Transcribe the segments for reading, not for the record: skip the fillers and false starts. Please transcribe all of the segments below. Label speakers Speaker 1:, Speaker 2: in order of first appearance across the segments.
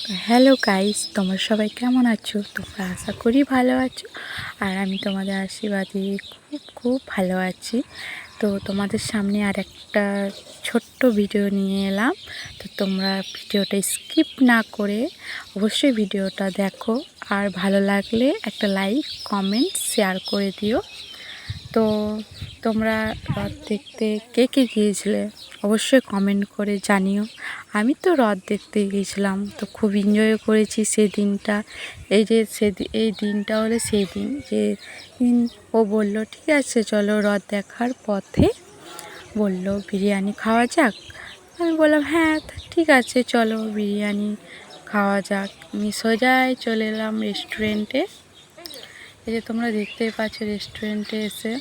Speaker 1: Hello guys, তোমরা সবাই কেমন আছো? তোমরা আশা করি ভালো আছো। আর আমি তোমাদের আশীর্বাদে খুব খুব ভালো আছি। তো তোমাদের সামনে আর একটা ছোট্ট ভিডিও নিয়ে এলাম। তো তোমরা ভিডিওটা স্কিপ না করে অবশ্যই ভিডিওটা দেখো, আর ভালো লাগলে একটা লাইক, কমেন্ট, শেয়ার করে দিও। তো তোমরা রথ দেখতে কে কে গিয়েছিলে অবশ্যই কমেন্ট করে জানিও। আমি তো রথ দেখতে গিয়েছিলাম, তো খুব এনজয় করেছি সেই দিনটা। এই দিনটা হলো সেই দিন যে দিন ও বলল ঠিক আছে চলো, রথ দেখার পথে বলল বিরিয়ানি খাওয়া যাক। আমি বললাম হ্যাঁ ঠিক আছে চলো বিরিয়ানি খাওয়া যাক। আমি সোজাই চলে এলাম রেস্টুরেন্টে। এই যে তোমরা দেখতেই পাচ্ছ রেস্টুরেন্টে এসে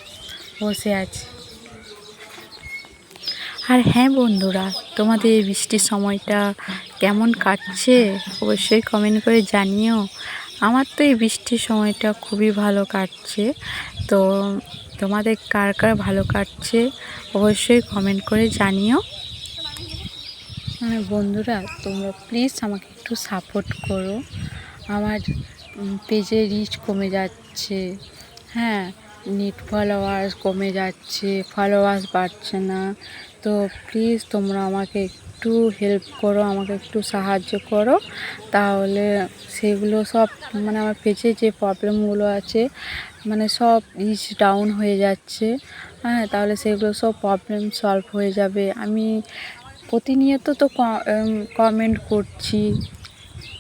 Speaker 1: বসে আছি। আর হ্যাঁ বন্ধুরা, তোমাদের এই বৃষ্টির সময়টা কেমন কাটছে অবশ্যই কমেন্ট করে জানিও। আমার তো এই বৃষ্টির সময়টা খুবই ভালো কাটছে। তো তোমাদের কার কার ভালো কাটছে অবশ্যই কমেন্ট করে জানিও। বন্ধুরা, তোমরা প্লিজ আমাকে একটু সাপোর্ট করো। আমার পেজে রিচ কমে যাচ্ছে, হ্যাঁ, নেট ফলোয়ার্স কমে যাচ্ছে, ফলোয়ার্স বাড়ছে না। তো প্লিজ তোমরা আমাকে একটু হেল্প করো, আমাকে একটু সাহায্য করো। তাহলে সেগুলো সব আমার পেজে যে প্রবলেমগুলো আছে সব রিচ ডাউন হয়ে যাচ্ছে, হ্যাঁ, তাহলে সেগুলো সব প্রবলেম সলভ হয়ে যাবে। আমি প্রতিনিয়ত তো কমেন্ট করছি,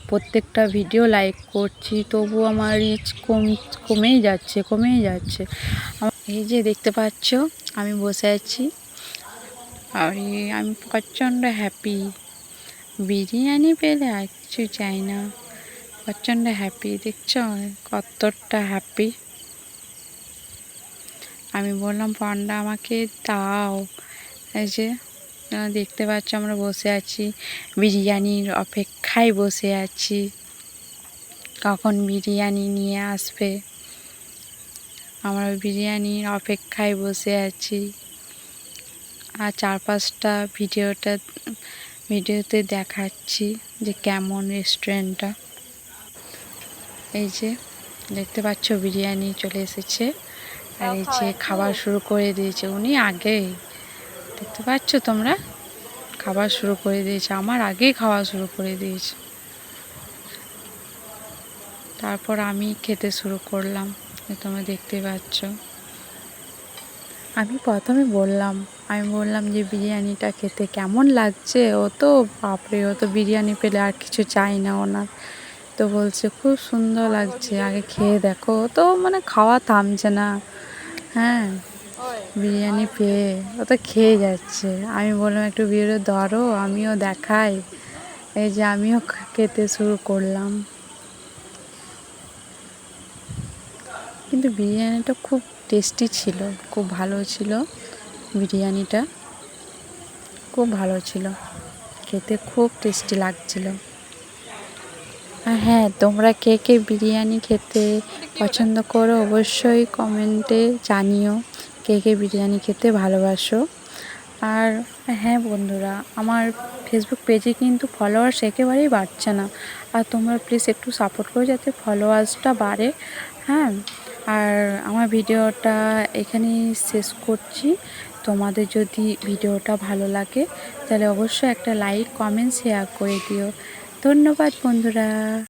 Speaker 1: প্রত্যেকটা ভিডিও লাইক করছি, তবু আমার রিচ কমেই যাচ্ছে। এই যে দেখতে পাচ্ছ আমি বসে আছি, আর আমি প্রচণ্ড হ্যাপি। বিরিয়ানি পেলে আর কিছু চাই না, প্রচণ্ড হ্যাপি। দেখছো কতটা হ্যাপি। আমি বললাম পান্ডা আমাকে দাও। এই যে দেখতে পাচ্ছ আমরা বসে আছি, বিরিয়ানির অপেক্ষায় বসে আছি, কখন বিরিয়ানি নিয়ে আসবে। আমরা বিরিয়ানির অপেক্ষায় বসে আছি। আর চারপাশটা ভিডিওতে দেখাচ্ছি যে কেমন রেস্টুরেন্টটা। এই যে দেখতে পাচ্ছ বিরিয়ানি চলে এসেছে, আর এই যে খাবার শুরু করে দিয়েছে উনি আগেই। দেখতে পাচ্ছ তোমরা, খাবার শুরু করে দিয়েছে, আমার আগেই খাওয়া শুরু করে দিয়েছে। তারপর আমি খেতে শুরু করলাম, তোমরা দেখতে পাচ্ছ। আমি প্রথমে বললাম যে বিরিয়ানিটা খেতে কেমন লাগছে। ও তো বাপরে, ও তো বিরিয়ানি পেলে আর কিছু চাই না ওনার। তো বলছে খুব সুন্দর লাগছে, আগে খেয়ে দেখো। ও তো খাওয়া থামছে না, হ্যাঁ, বিরিয়ানি পেয়ে ও তো খেয়ে যাচ্ছে। আমি বললাম একটু ভিডিও ধরো, আমিও দেখাই। এই যে আমিও খেতে শুরু করলাম। কিন্তু বিরিয়ানিটা খুব টেস্টি ছিল, খুব ভালো ছিল। বিরিয়ানিটা খুব ভালো ছিল, খেতে খুব টেস্টি লাগছিল। আর হ্যাঁ, তোমরা কে কে বিরিয়ানি খেতে পছন্দ করো অবশ্যই কমেন্টে জানিও, কে কে বিরিয়ানি খেতে ভালোবাসো। আর হ্যাঁ বন্ধুরা, আমার ফেসবুক পেজে কিন্তু ফলোয়ার্স একেবারেই বাড়ছে না। আর তোমরা প্লিজ একটু সাপোর্ট করো যাতে ফলোয়ার্সটা বাড়ে, হ্যাঁ। আর আমার ভিডিওটা এখানেই শেষ করছি। তোমাদের যদি ভিডিওটা ভালো লাগে তাহলে অবশ্যই একটা লাইক, কমেন্ট, শেয়ার করে দিও। ধন্যবাদ বন্ধুরা।